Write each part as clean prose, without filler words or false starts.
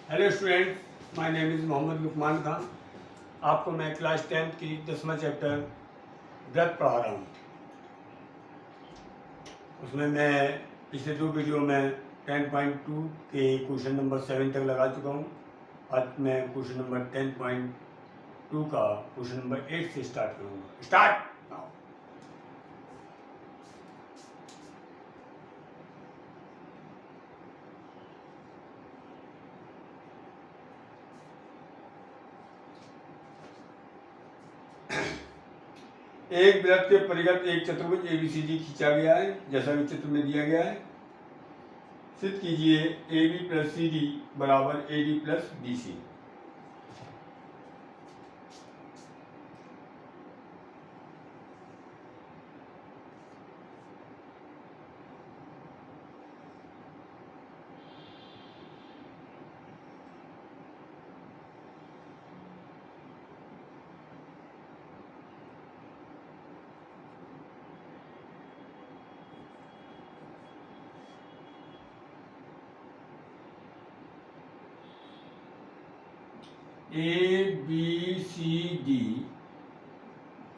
Hello students, my name is Mohammad Luqman Khan. आपको मैं class 10th की 10वां चैप्टर वृत्त पढ़ा रहा हूँ। उसमें मैं पिछले दो वीडियो में 10.2 के क्वेश्चन नंबर 7 तक लगा चुका हूँ। आज मैं क्वेश्चन नंबर 10.2 का क्वेश्चन नंबर 8 से स्टार्ट करूँगा। स्टार्ट। एक वृत्त के परिगत एक चतुर्भुज ABCD खींचा गया है, जैसा कि चित्र में दिया गया है। सिद्ध कीजिए AB प्लस CD बराबर AD प्लस BC। ABCD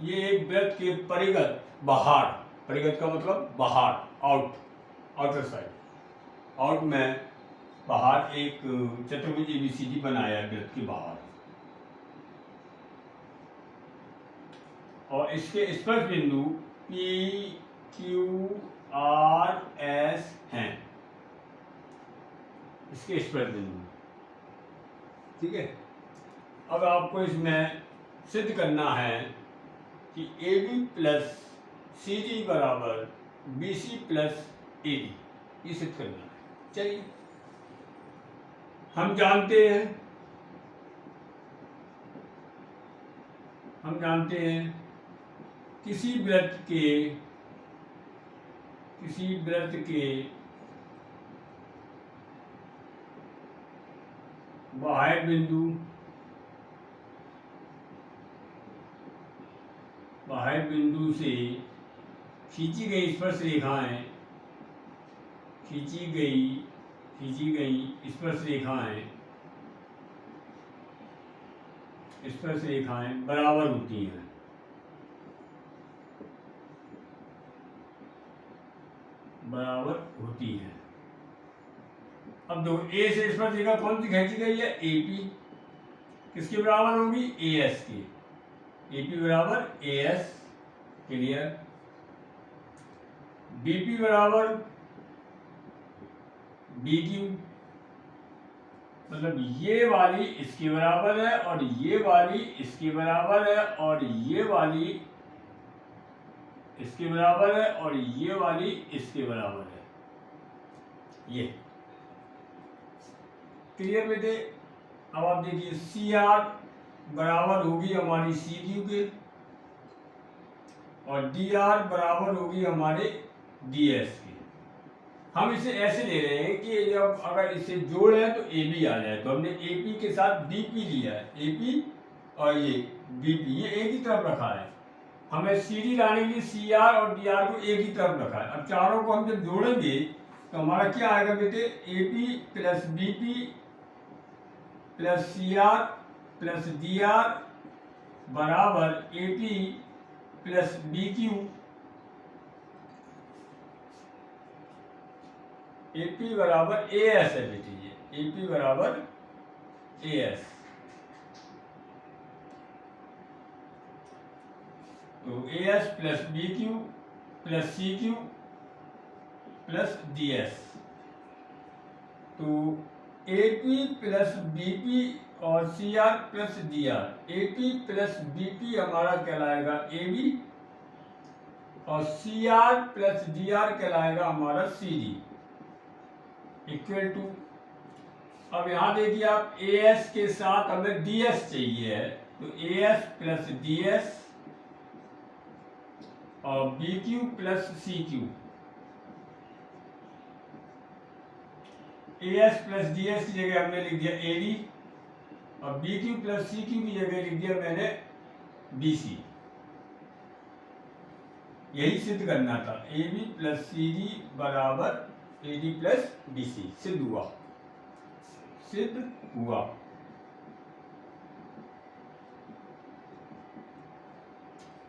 ये एक वृत्त के परिगत बाहर, परिगत का मतलब बाहर, आउट, आउटर साइड, आउट में बाहर एक चतुर्भुज ABCD बनाया है वृत्त के बाहर, और इसके स्पर्श बिंदु PQRS हैं। इसके स्पर्श बिंदु, ठीक है। अब आपको इसमें सिद्ध करना है कि AB प्लस CD बराबर BC प्लस AD, ये सिद्ध करना है। चलिए, हम जानते हैं किसी वृत्त के बाह्य बिंदु से खींची गई स्पर्श रेखाएं बराबर होती हैं। अब दो ए से स्पर्श रेखा कौन सी खींची गई है? AP। किसके बराबर होगी? AS की। AP बराबर AS, क्लियर। BP बराबर BQ, मतलब ये वाली इसके बराबर है और ये वाली इसके बराबर है और ये वाली इसके बराबर है और ये वाली इसके बराबर है। ये क्लियर बेटे। अब आप देखिए CR बराबर होगी हमारी CQ के और DR बराबर होगी हमारे DS के। हम इसे ऐसे ले रहे हैं कि जब अगर इसे जोड़े तो AB आ जाए, तो हमने AP के साथ BP लिया है। AP और ये BP ये एक ही तरफ रखा है। हमें CD लाने के लिए CR और DR को एक ही तरफ रखा है। अब चारों को हम जब जोड़ेंगे तो हमारा क्या आएगा बेटे? AP plus BP plus CR plus DR बराबर AP प्लस BQ। AP बराबर AS है बेटी, ये AP बराबर AS। तो AS plus BQ plus CQ plus DS। तो AP प्लस BP और CR plus DR, AP plus BP हमारा कहलाएगा AB और CR प्लस DR कहलाएगा हमारा CD इक्वल टू। अब यहां देखिए आप, AS के साथ हमें DS चाहिए है, तो AS प्लस DS और BQ plus CQ। AS plus DS की जगह हमने लिख दिया AD और BQ प्लस CQ की जगह लिख दिया मैंने BC। यही सिद्ध करना था। AB प्लस CD बराबर AD प्लस BC सिद्ध हुआ। सिद्ध हुआ।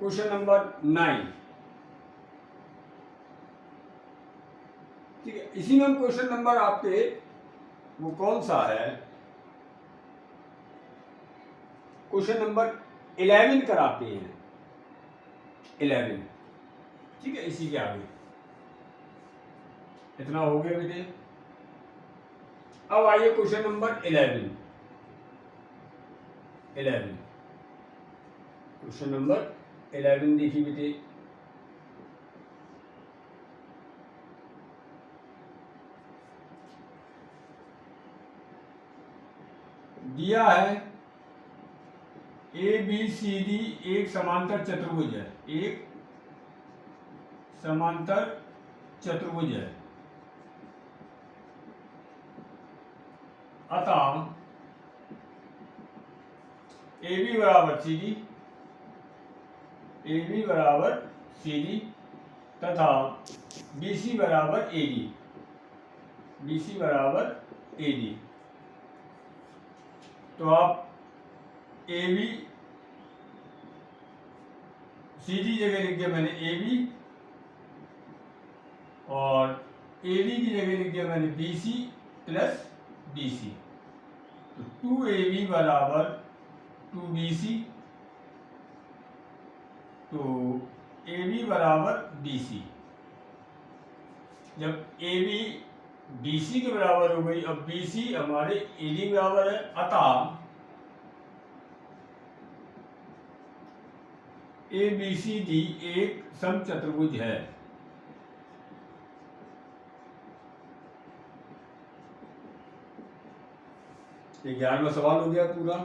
क्वेश्चन नंबर 9, ठीक है। इसी में हम क्वेश्चन नंबर आपके वो कौन सा है, क्वेश्चन नंबर 11 कराते हैं, 11, ठीक है। इसी के आगे इतना हो गया बेटे। अब आइए क्वेश्चन नंबर 11, क्वेश्चन नंबर 11 देखिए बेटे। दिया है ए बी सी डी एक समांतर चतुर्भुज है, एक समांतर चतुर्भुज है, अतः ए बी बराबर सी डी, ए बी बराबर सी डी तथा बी सी बराबर ए डी, बी सी बराबर ए डी। तो आप ए बी सी डी जगह लिख दिया मैंने ए बी, और ए डी की जगह लिख दिया मैंने B C plus D C. तो 2AB बराबर 2BC, तो AB बराबर BC। जब AB BC के बराबर हो गई, अब BC हमारे AD बराबर है, अतः ABCD एक समचतुर्भुज है। ये 11वां सवाल हो गया पूरा।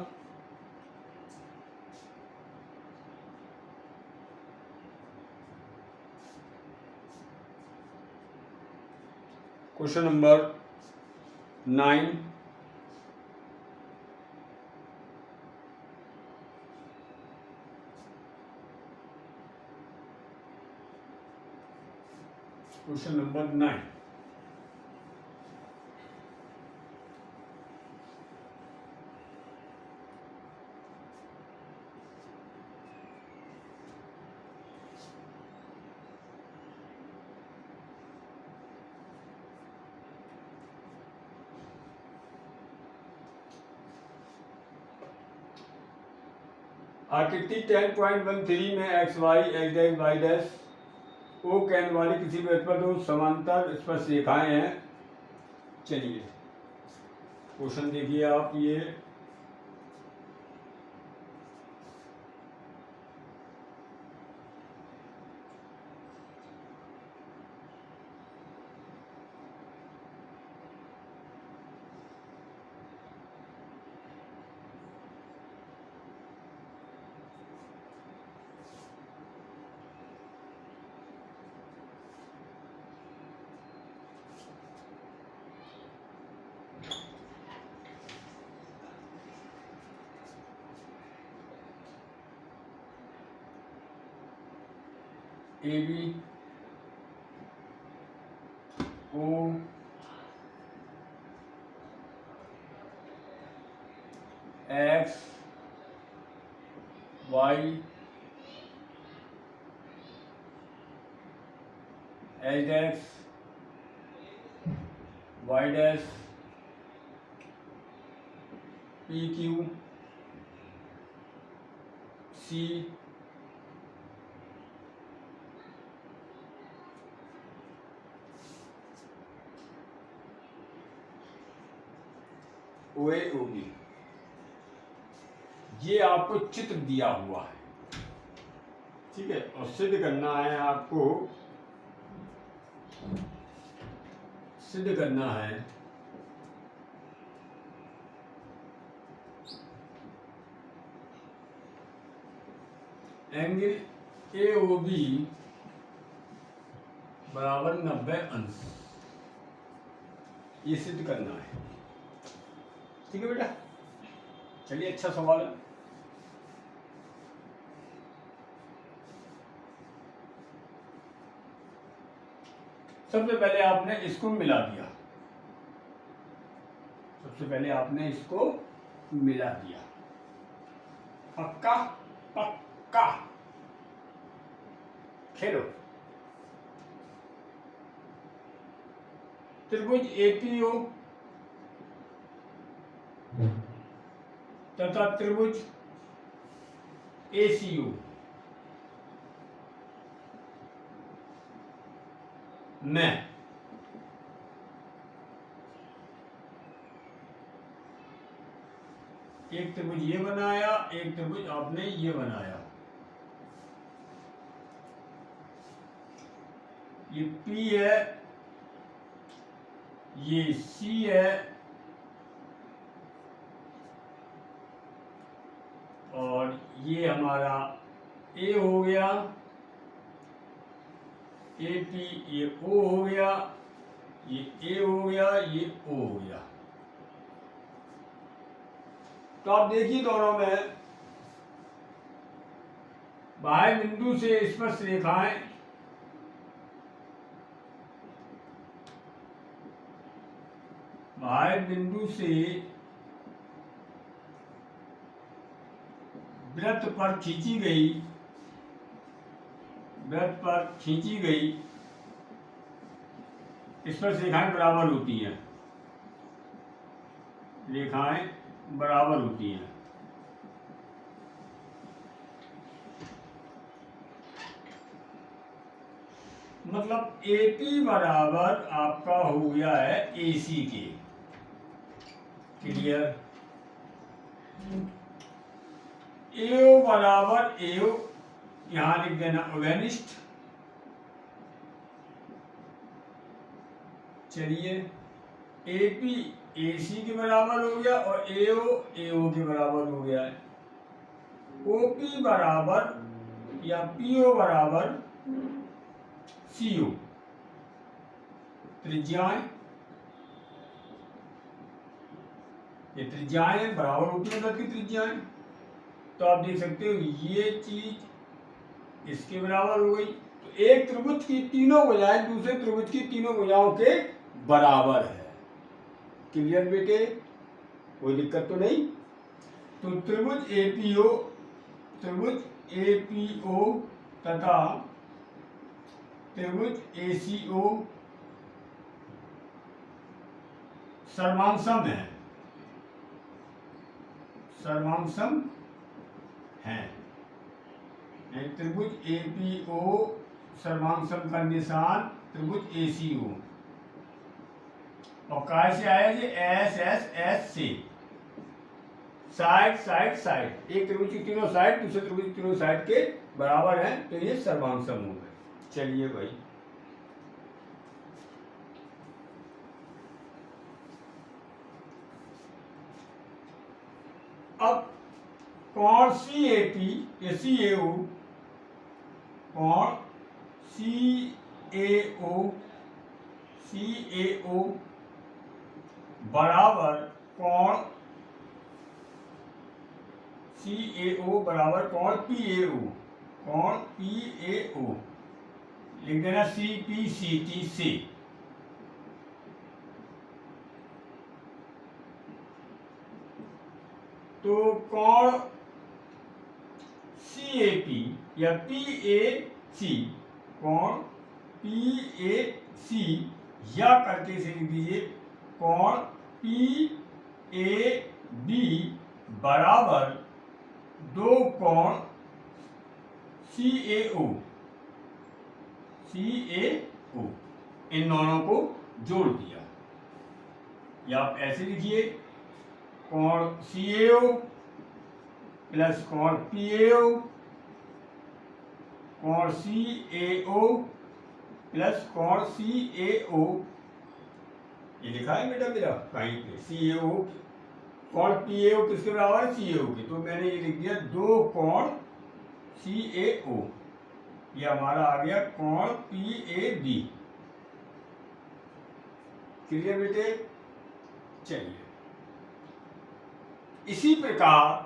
क्वेश्चन नंबर 9, क्वेश्चन नंबर 9, आकृति 10.13 में X Y X dash Y dash O कहने वाली किसी वृत्त पर दो समांतर स्पर्श रेखाएं हैं। चलिए क्वेश्चन देखिए आप। ये A B O X Y H dash Y dash P Q C O A O B, ये आपको चित्र दिया हुआ है, ठीक है। और सिद्ध करना है आपको, सिद्ध करना है एंगल ए ओ बी बराबर 90 अंश, ये सिद्ध करना है, ठीक है बेटा। चलिए अच्छा सवाल है। सबसे पहले आपने इसको मिला दिया, सबसे पहले आपने इसको मिला दिया। पक्का पक्का खेलो। त्रिभुज एपीओ तथा त्रिभुज एसीओ में एक त्रिभुज ये बनाया, एक त्रिभुज आपने ये बनाया। ये P है, ये C है और ये हमारा A हो गया, AP, ये O हो गया, ये A हो गया, ये O हो गया। तो आप देखिए दोनों में बाह्य बिंदु से स्पर्श रेखाएं बाह्य बिंदु से वृत्त पर खींची गई, वृत्त पर खींची गई स्पर्श रेखाएं बराबर होती हैं, रेखाएं बराबर होती हैं। मतलब AP बराबर आपका हो गया है AC के। क्लियर? AO बराबर AO यहां लिख देना अगेनिस्ट। चलिए AP AC के बराबर हो गया और AO AO के बराबर हो गया है। OP बराबर या PO बराबर CO, त्रिज्याएं, ये त्रिज्याएं बराबर होती है वृत्त की त्रिज्याएं। तो आप देख सकते हो ये चीज इसके बराबर हो गई। तो एक त्रिभुज की तीनों भुजाएं दूसरे त्रिभुज की तीनों भुजाओं के बराबर है। क्लियर बेटे? कोई दिक्कत तो नहीं? तो त्रिभुज एपीओ तथा त्रिभुज एसीओ सर्वांसम है, सर्वांसम है। त्रिभुज एपीओ सर्वांसम का निशान त्रिभुज एसीओ और काय से आया जी? एस से। साइड साइड साइड, एक त्रिभुज की तीनों साइड दूसरे त्रिभुज की तीनों साइड के बराबर है, तो ये सर्वांसम हो गए। चलिए भाई, अब कोण CAP या CAO, कोण CAO बराबर कोण CAO बराबर कोण PAO, कोण PAO लिख देना CPCT से। तो कोण CAP या PAC, कोण PAC या करके से लिख दीजिए कोण PAB बराबर दो कोण CAO, इन दोनों को जोड़ दिया। या आप ऐसे लिखिए कोण CAO प्लस कोण PAO, कोण CAO प्लस कोण CAO। ये लिखा है बेटा मेरा कहीं पे CAO, कोण PAO किसके बराबर है? CAO के। तो मैंने ये लिख दिया दो कोण CAO, ये हमारा आ गया कोण PAB। क्लियर बेटे? चलिए, इसी प्रकार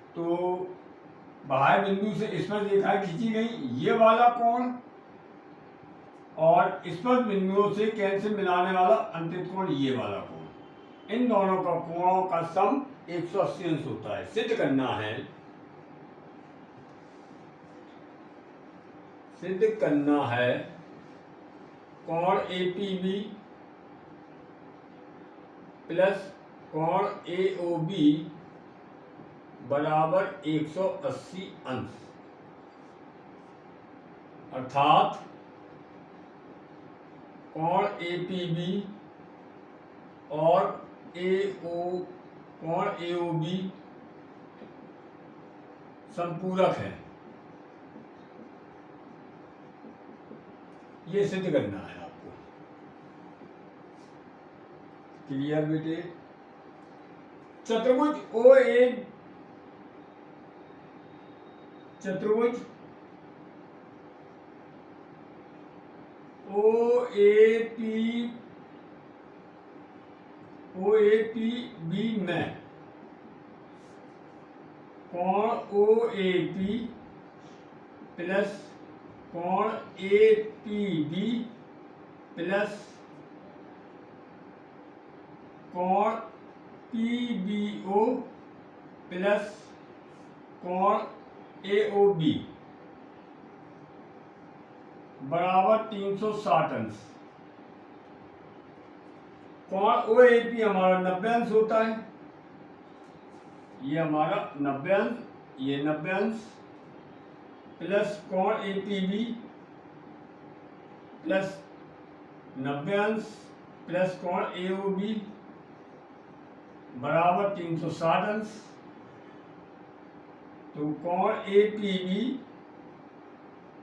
तो बाह्य बिंदु से स्पर्श रेखाएं खींची गई, ये वाला कोण और स्पर्श बिंदुओं से केंद्र से मिलाने वाला अंतित कोण, ये वाला कोण, इन दोनों का कोणों का सम 180 अंश होता है। सिद्ध करना है, सिद्ध करना है कोण APB प्लस कोण AOB बराबर 180 अंश, अर्थात कोण APB और कोण AOB संपूरक है। ये सिद्ध करना है आपको। क्लियर बेटे? चतुर्भुज OAPB में कोण OAP प्लस कोण APB प्लस कोण PBO प्लस कोण AOB बराबर 360 अंश। कोण OAP हमारा 90 अंश होता है, ये हमारा 90 अंश, ये 90 अंश प्लस कोण APB प्लस 90 अंश प्लस कोण AOB बराबर 360 अंश। तो कोण APB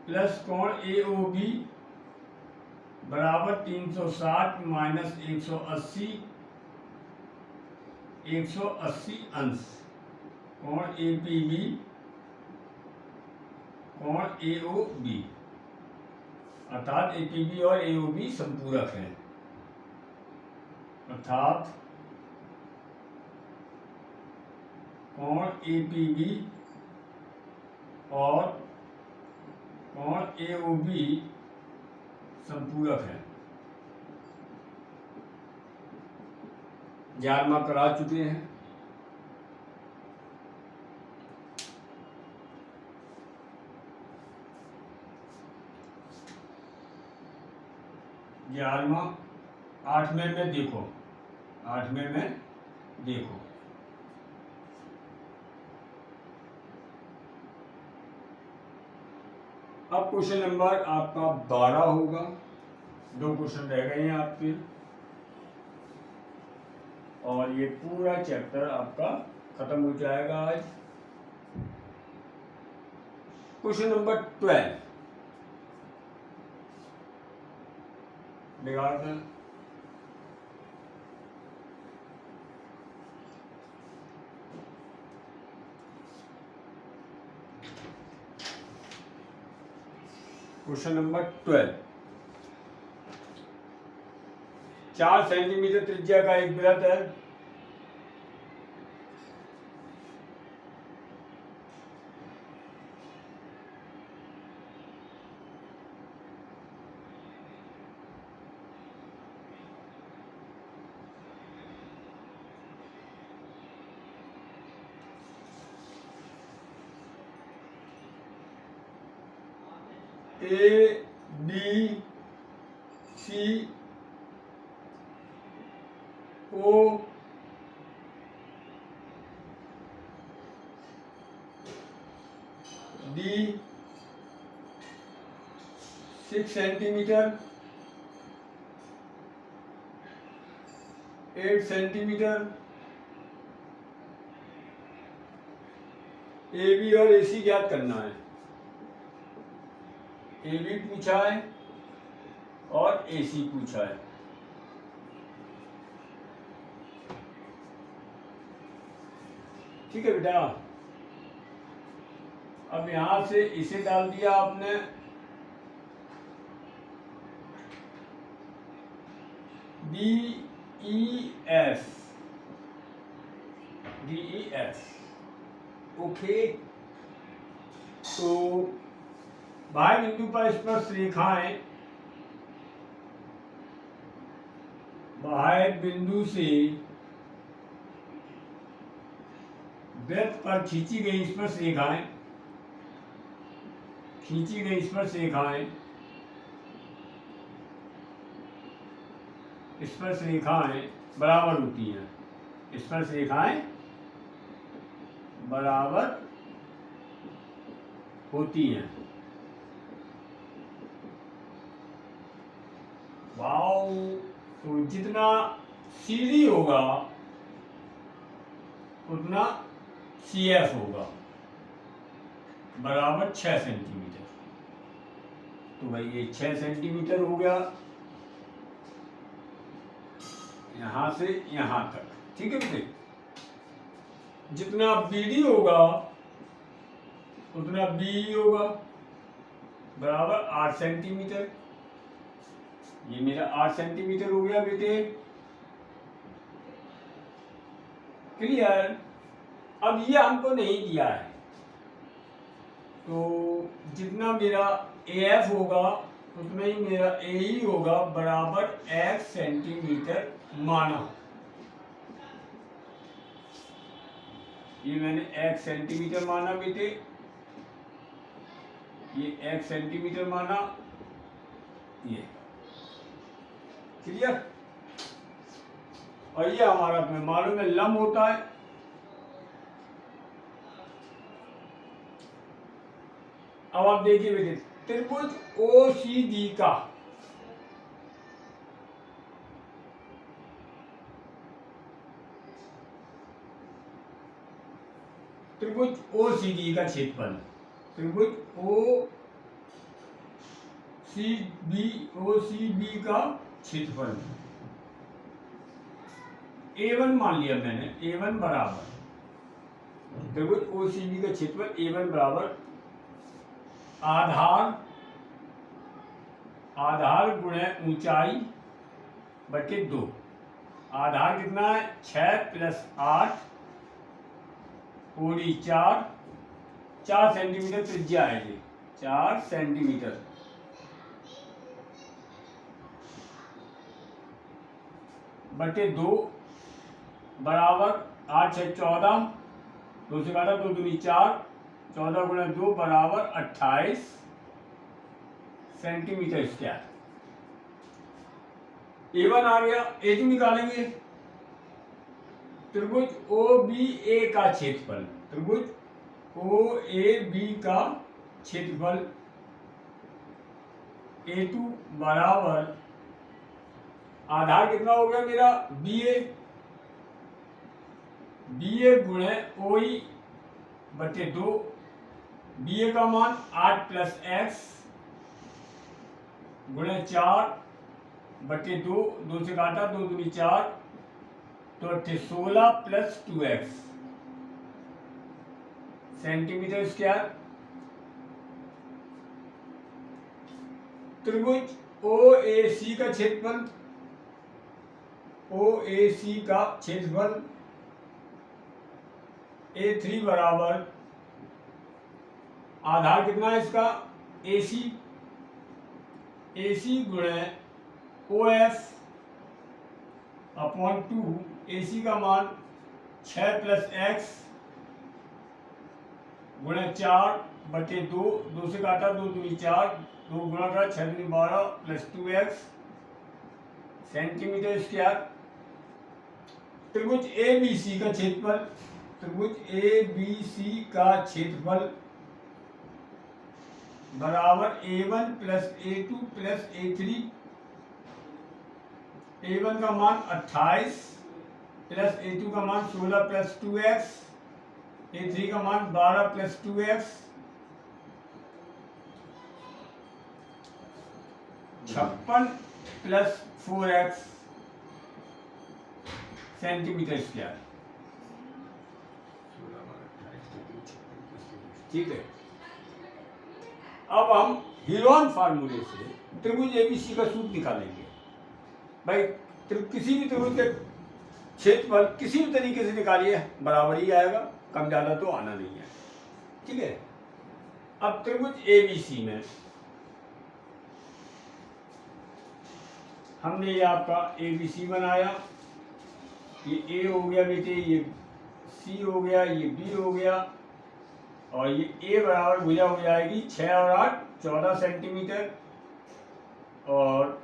प्लस कोण AOB बराबर 360 माइनस 180, 180 अंश। कोण APB कोण AOB, अर्थात APB और AOB संपूरक हैं, अर्थात कोण APB और कोण AOB संपूरक है। 11वां करा चुके हैं। ग्यारहवां 8वें में देखो, 8वें में देखो, अब क्वेश्चन नंबर आपका 12 होगा। 2 क्वेश्चन रह गए हैं आपके और ये पूरा चैप्टर आपका खत्म हो जाएगा आज। क्वेश्चन नंबर 12 बिगाड़ दें। क्वेश्चन नंबर 12, 4 सेंटीमीटर त्रिज्या का एक वृत्त है, ABCO D 6 centimetre, 8 centimetre, AB और AC ज्ञात करना है। AB पूछा है और AC पूछा है। ठीक है बेटा, अब यहां से इसे डाल दिया आपने, DEF ओके। तो बाह्य बिंदु पर स्पर्श रेखाएं बाह्य बिंदु से वृत्त पर खींची गई स्पर्श रेखाएं बराबर होती हैं। स्पर्श रेखाएं बराबर होती हैं। वाओ। तो जितना CD होगा उतना CF होगा, बराबर 6 सेंटीमीटर। तो भाई ये 6 सेंटीमीटर हो गया यहां से यहां तक, ठीक है बेटे। जितना BD होगा उतना BE होगा, बराबर 8 सेंटीमीटर। ये मेरा 8 सेंटीमीटर हो गया बेटे, क्लियर। अब ये हमको नहीं दिया है, तो जितना मेरा AF होगा उतना ही मेरा AE होगा, बराबर X सेंटीमीटर माना। ये मैंने X सेंटीमीटर माना बेटे, ये X सेंटीमीटर माना, ये क्लियर। और ये हमारा तुम्हें मालूम है लंब होता है। अब आप देखिए बेटे, त्रिभुज OCD का क्षेत्रफल, त्रिभुज OCB का क्षेत्रफल A1 मान लिया मैंने। A1 बराबर त्रिभुज OCB का क्षेत्रफल A1 बराबर आधार गुणे ऊंचाई बटे 2। आधार कितना है? 6 + 8 पूरी 4 सेंटीमीटर त्रिज्या है ये, 4 सेंटीमीटर बटे 2 बराबर 8 6 14, 2 से काटा 2 दूनी 4, 14 गुणा 2 बराबर 28 सेंटीमीटर स्क्वायर। A1 आ गया, A2 निकालेंगे। त्रिभुज OBA का क्षेत्रफल, त्रिभुज OAB का क्षेत्रफल A2 बराबर आधार कितना हो गया मेरा? BA गुणे OE बटे 2। BA का मान 8 + x गुणे 4 बटे 2, 2 से काटा 2 दूनी 4, तो 16 + 2x सेंटीमीटर स्क्वायर। त्रिभुज OAC का क्षेत्रफल, A3 बराबर आधार कितना है इसका? AC गुणे OF अपॉन 2। AC का मान 6 + x गुणे 4 बटे 2, 2 से काटा 2 दूनी 4, 2 गुणा करा 6 दूनी 12 + 2x सेंटीमीटर स्क्वायर। त्रिभुज ABC का क्षेत्रफल, त्रिभुज ABC का क्षेत्रफल बराबर A1 + A2 + A3। A1 का मान 28 + A2 का मान 16 + 2x, A3 का मान 12 + 2x 56 + 4x सेंटीमीटर स्क्वायर। ठीक है। अब हम हीरोन फार्मूले से त्रिभुज ABC का सूत्र निकालेंगे। भाई किसी भी त्रिभुज के क्षेत्रफल किसी भी तरीके से निकालिए बराबर ही आएगा। कम ज़्यादा तो आना नहीं है, ठीक है। अब त्रिभुज ABC में हमने ये आपका ABC बनाया, ये A हो गया बेटे, ये C हो गया, ये B हो गया, और ये A बराबर भुजा हो जाएगी 6 और 8 14 सेंटीमीटर, और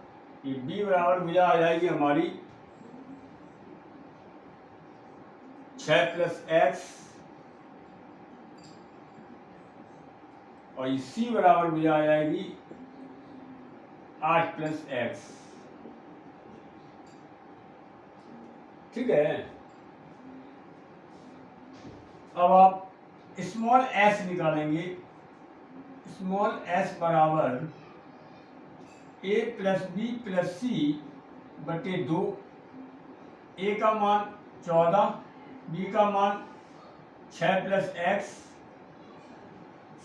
ये B बराबर भुजा आ जाएगी हमारी 6 + x, और ये C बराबर भुजा आ जाएगी 8 + x, ठीक है। अब आप स्मॉल s निकालेंगे, स्मॉल s बराबर a + b + c बटे 2, a का मान 14, b का मान 6 + x,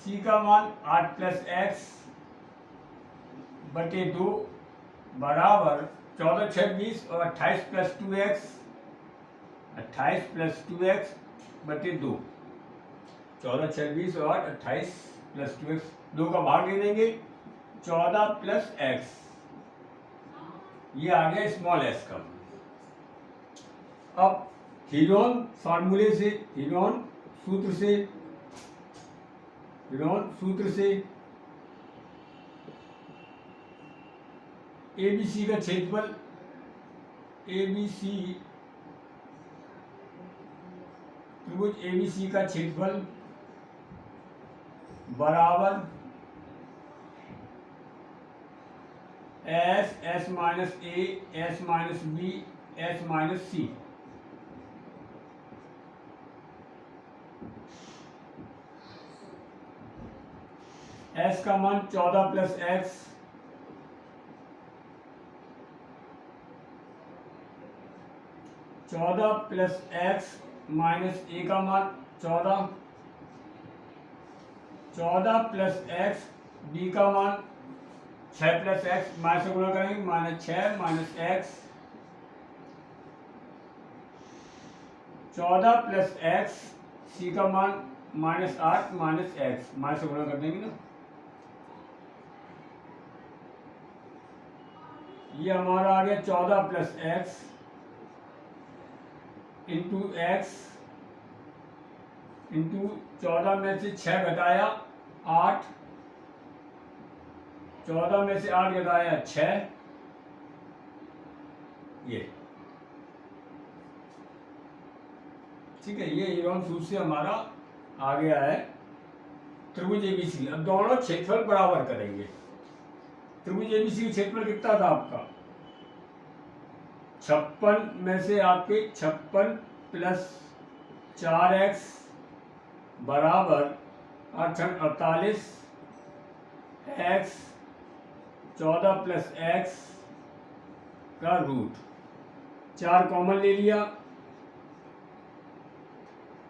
c का मान 8 + x बटे 2 बराबर 14 6 20 और 28 + 2x, 28 + 2x बटे 2, 14 6 20 और 28 + 2x, 2 का भाग ले देंगे, 14 + x, ये आ गया स्मॉल s का। अब हीरोन फार्मूले से, हीरोन सूत्र से ABC का क्षेत्रफल, ABC त्रिभुज ABC का क्षेत्रफल बराबर S - A, S - B, S - C, S का मान 14 + x, -a का मान 14, 14 + x, b का मान 6 + x, माइनस से गुणा करेंगे, -6 - x, 14 + x, c का मान -8 - x, माइनस से गुणा कर देंगे ना, ये हमारा आ गया 14 + x इंटू x इंटू 14 में से 6 घटाया 8, 14 में से 8 घटाया 6, ये ठीक है। ये हीरोन सूत्र से हमारा आ गया है त्रिभुज ABC। अब दोनों क्षेत्रफल बराबर करेंगे। त्रिभुज ABC का क्षेत्रफल कितना था आपका, 56 में से आपके 56 + 4x बराबर 48 x, 14 + x का रूट, 4 कॉमन ले लिया,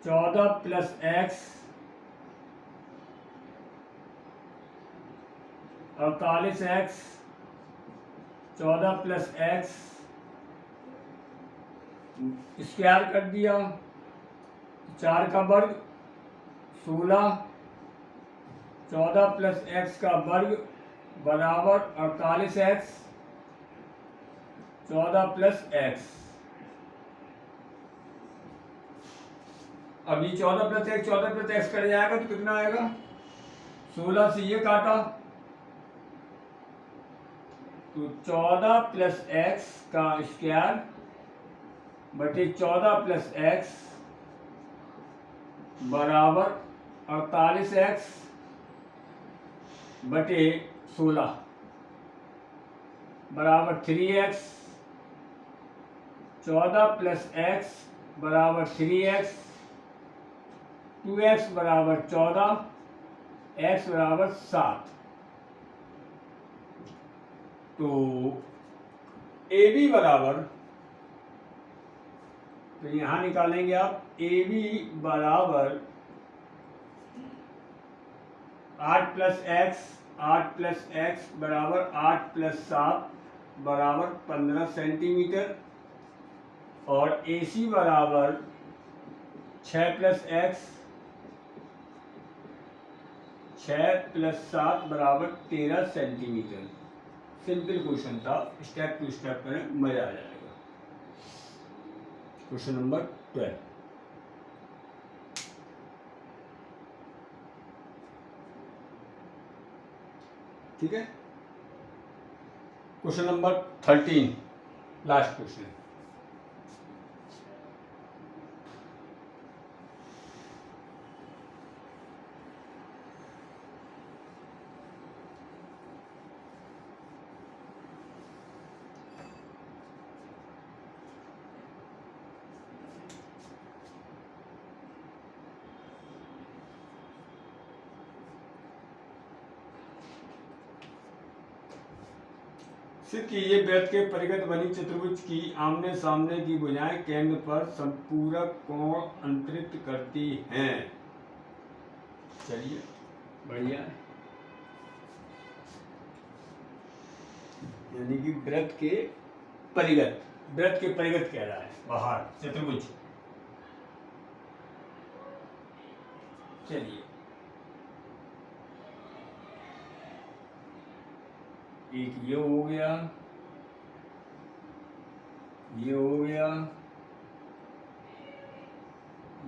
14 + x 48x, 14 + x स्क्वायर कर दिया, 4 का वर्ग 16, 14 + x का वर्ग बराबर 48x, 14 + x। अब ये 14 + x 14 + x कर जाएगा तो कितना आएगा, 16 से ये काटा तो 14 + x का स्क्वायर बटे 14 + x बराबर 48x बटे 16 बराबर 3x, 14 + x बराबर 3x, 2x बराबर 14, x बराबर 7। तो AB बराबर, तो यहाँ निकालेंगे आप AB बराबर 8 + x, 8 + x बराबर 8 + 7 बराबर 15 सेंटीमीटर, और AC बराबर 6 + x 6 + 7 बराबर 13 सेंटीमीटर। सिंपल क्वेश्चन था, स्टेप टू स्टेप करें, मजा आ जाएगा। Question number 12। ठीक है। Question number 13, last question. सिद्ध कीजिए वृत्त के परिगत बनी चतुर्भुज की आमने सामने की भुजाएं केंद्र पर संपूरक कोण अंतरित करती हैं। चलिए बढ़िया है। यानी कि वृत्त के परिगत कह रहा है, बाहर चतुर्भुज। चलिए एक ये हो गया, ये हो गया,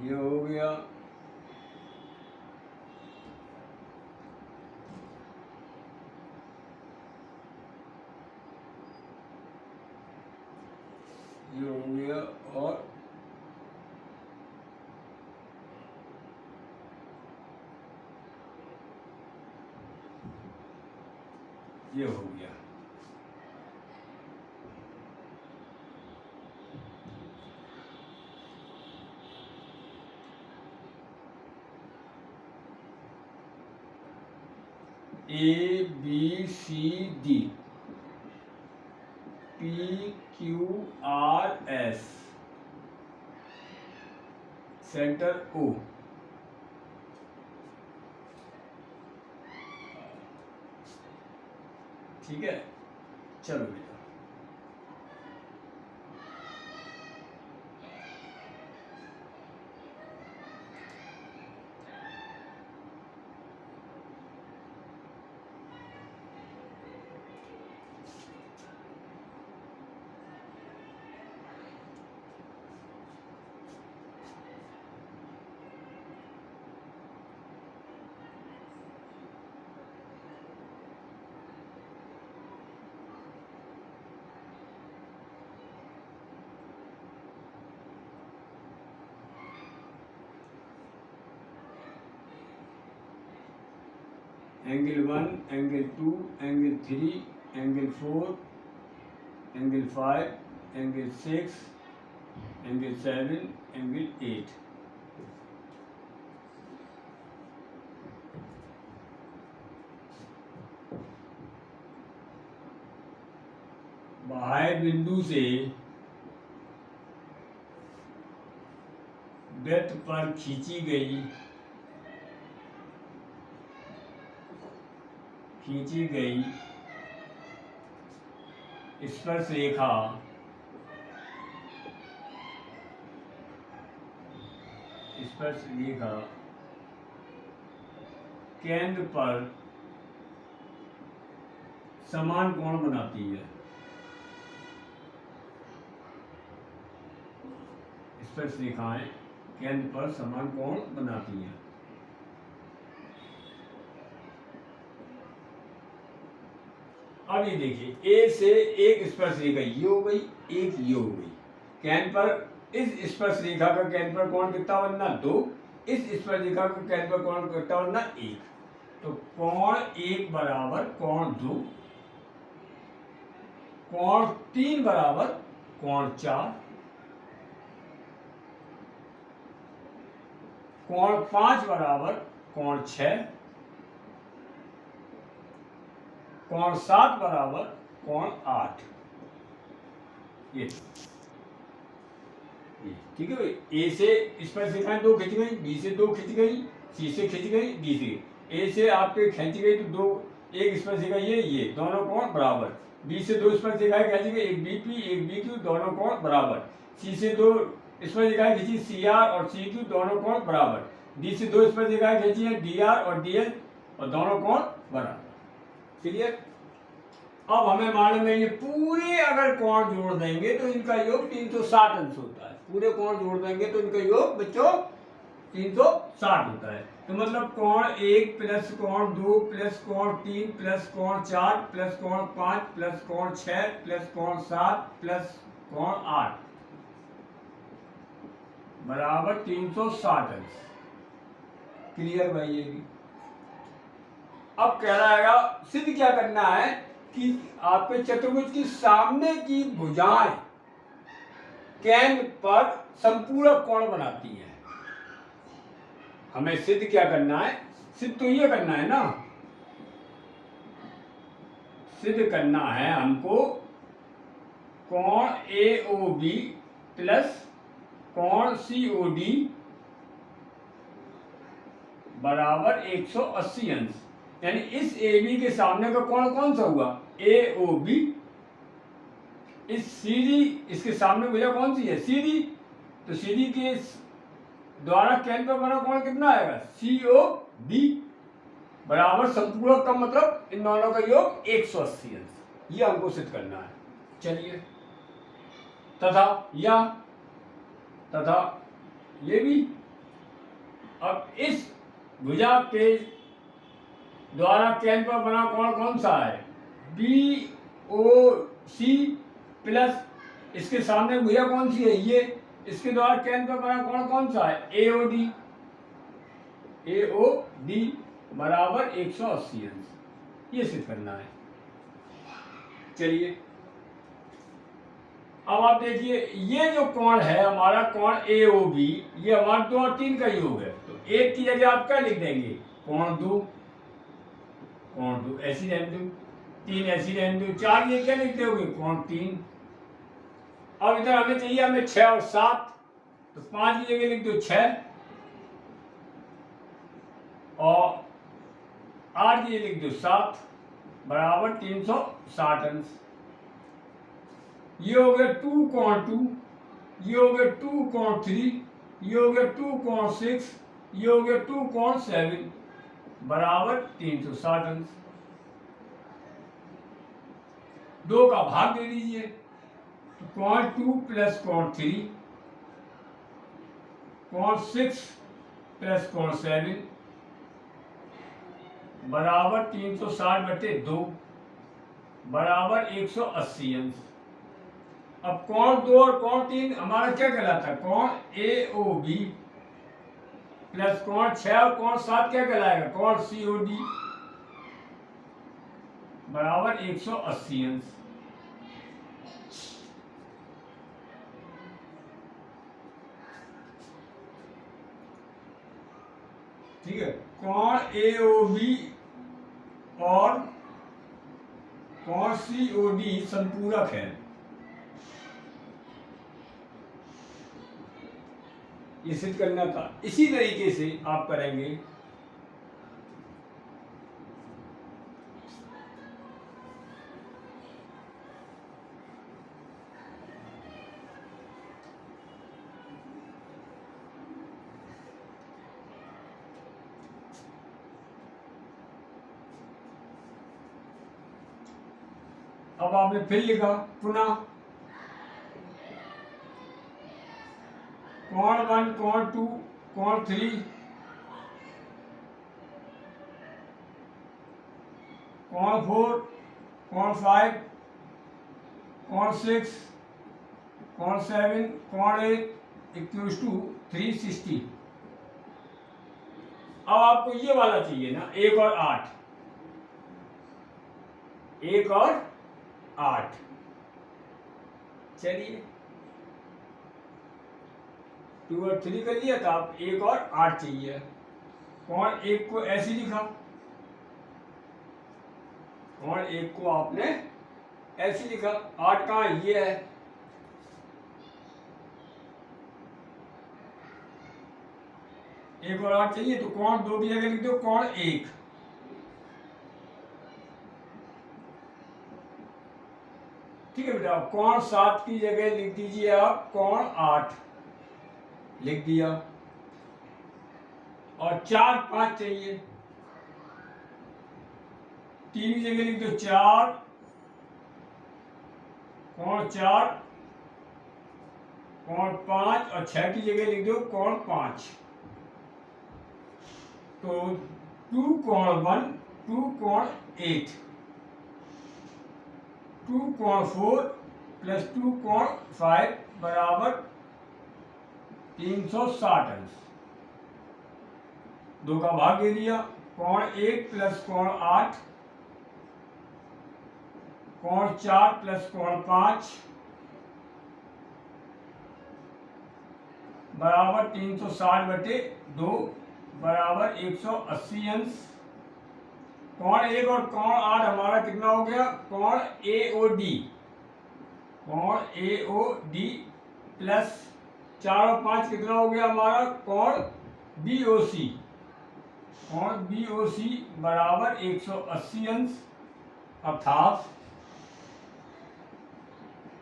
ये हो गया, ये हो गया, और ये हो गया। A B C D P Q R S centre O। ठीक है, चलो बेटा। Angle 1, angle 2, angle 3, angle 4, angle 5, angle 6, angle 7, angle 8। बाह्य बिंदु से वृत्त पर खींची गई स्पर्श रेखा केंद्र पर समान कोण बनाती है। स्पर्श रेखाएं केंद्र पर समान कोण बनाती हैं। अब ये देखिए, ए से एक स्पर्श रेखा ये हो गई, एक ये हो गई। केंद्र पर इस स्पर्श रेखा का केंद्र पर कोण कितना बनना? 2। इस स्पर्श रेखा का केंद्र पर कोण कितना बनना? 1। तो कोण 1 बराबर कोण 2, कोण 3 बराबर कोण 4, कोण 5 बराबर कोण 6, कोण 7 बराबर कोण 8। ये ठीक है भाई। ए से स्पर्श रेखाएं 2 खिंच गई, बी से 2 खिंच गई, सी से खिंच गई, डी से। ए से आपके खींच गई तो 2, एक स्पर्श रेखा ये दोनों कोण बराबर। बी से 2 स्पर्श रेखाएं खींच गई, एक बीपी एक बीक्यू, दोनों कोण बराबर। सी से 2 इसमें दिखाई खींची सी आर और सी क्यू दोनों कोण बराबर, डी से 2 इसमें दिखाई खींची है डी आर और डी एल और दोनों कोण बराबर। क्लियर। अब हमें मालूम है ये पूरे अगर कोण जोड़ देंगे तो इनका योग 360 अंश होता है। पूरे कोण जोड़ देंगे तो इनका योग बच्चों 360 होता है। तो मतलब कोण 1 प्लस कोण 2 प्लस कोण 3 प्लस कोण 4 प्लस कोण 5 प्लस कोण 6 प्लस कोण 7 प्लस कोण 8 बराबर 360 अंश। क्लियर भाई ये भी। अब कह रहा है सिद्ध क्या करना है कि आपके चतुर्भुज की सामने की भुजाएं केंद्र पर संपूरक कोण बनाती हैं। हमें सिद्ध क्या करना है, सिद्ध तो ये करना है ना, सिद्ध करना है हमको कोण AOB प्लस कोण COD बराबर 180 अंश। यानी इस AB के सामने का कोण कौन सा हुआ, AOB। इस CD इसके सामने भुजा कौन सी है, CD। तो CD के द्वारा केंद्र पर बना कोण कितना आएगा, COD बराबर संपूरक का मतलब इन दोनों का योग 180 अंश। ये हमको सिद्ध करना है। चलिए, तथा ये भी। अब इस भुजा के द्वारा केंद्र पर बना कोण कौन सा है, BOC प्लस इसके सामने भुजा कौन सी है, ये। इसके द्वारा केंद्र पर बना कोण कौन सा है, AOD बराबर 180 अंश। ये सिद्ध करना है। चलिए, अब आप देखिए ये जो कोण है हमारा कोण AOB, ये हमारा 2 और 3 का योग है। तो 1 की जगह आप क्या लिख देंगे, कोण 2 ऐसी रहने दो, 3 ऐसी रहने दो, 4 ये क्या लिख दोगे, कोण 3। अब इधर हमें चाहिए हमें 6 और 7, तो 5 की जगह लिख दो 6 और 8 की जगह लिख दो 7 बराबर 360 अंश। ये हो गया 2 कोण 2, ये हो गया 2 कोण 3, ये हो गया 2 कोण 6, ये हो गया 2 कोण 7 बराबर 360 अंश। 2 का भाग दे दीजिए, तो कोण 2 प्लस कोण 3 कोण 6 प्लस कोण 7 बराबर 360/2 बराबर 180 अंश। अब कोण 2 और कोण 3 हमारा क्या कहलाता है, कोण AOB प्लस कोण 6 और कोण 7 क्या कहलाएगा, कोण COD बराबर 180 अंश। ठीक है, कोण AOB और कोण COD संपूरक है। ये सिद्ध करना था। इसी तरीके से आप करेंगे। अब आपने फिर लिखा पुनः कोण 1 कोण 2 कोण 3 कोण 4 कोण 5 कोण 6 कोण 7 कोण 8 इक्वल्स टू 360। अब आपको ये वाला चाहिए ना, 1 और 8, 1 और 8। चलिए 2 और 3 कर लिया, तो आप 1 और 8 चाहिए। कोण 1 को ऐसे लिखा, कोण 1 को आपने ऐसे लिखा, 8 कहाँ ये है, एक और 8 चाहिए, तो कोण 2 की जगह लिख दो कोण 1। ठीक है बेटा, कोण 7 की जगह लिख दीजिए आप कोण 8। लिख दिया। और 4 5 चाहिए, 3 की जगह लिख दो 4 कोण 4 कोण 5 और 6 की जगह लिख दो कोण 5। तो 2 कोण 1 2 कोण 8 2 कोण 4 प्लस 2 कोण 5 बराबर 360 अंश। 2 का भाग दे दिया। कोण 1 प्लस कोण 8 कोण 4 प्लस कोण 5 बराबर 360/2 बराबर 180 अंश। कोण 1 और कोण 8 हमारा कितना हो गया? कोण AOD, कोण AOD प्लस 4 और 5 कितना हो गया हमारा? कोण BOC, कोण BOC बराबर 180 अंश। अर्थात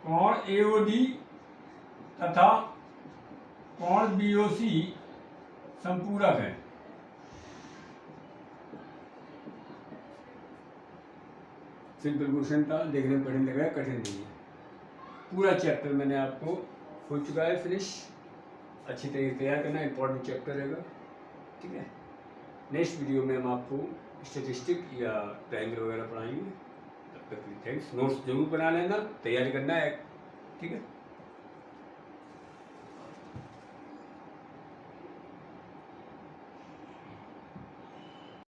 कोण AOD तथा कोण BOC संपूरक है। सिंपल क्वेश्चन था, देखने में कठिन लग रहा है, कठिन नहीं है। पूरा चैप्टर मैंने आपको हो चुका है फिनिश। अच्छी तरीके से तैयार करना, इंपॉर्टेंट चैप्टर रहेगा, ठीक है। नेक्स्ट वीडियो में हम आपको स्टैटिस्टिक या ट्रायंगल वगैरह पढ़ाएंगे। तब तक थैंक्स। नोट्स जरूर बना लेना, तैयारी करना है, ठीक है।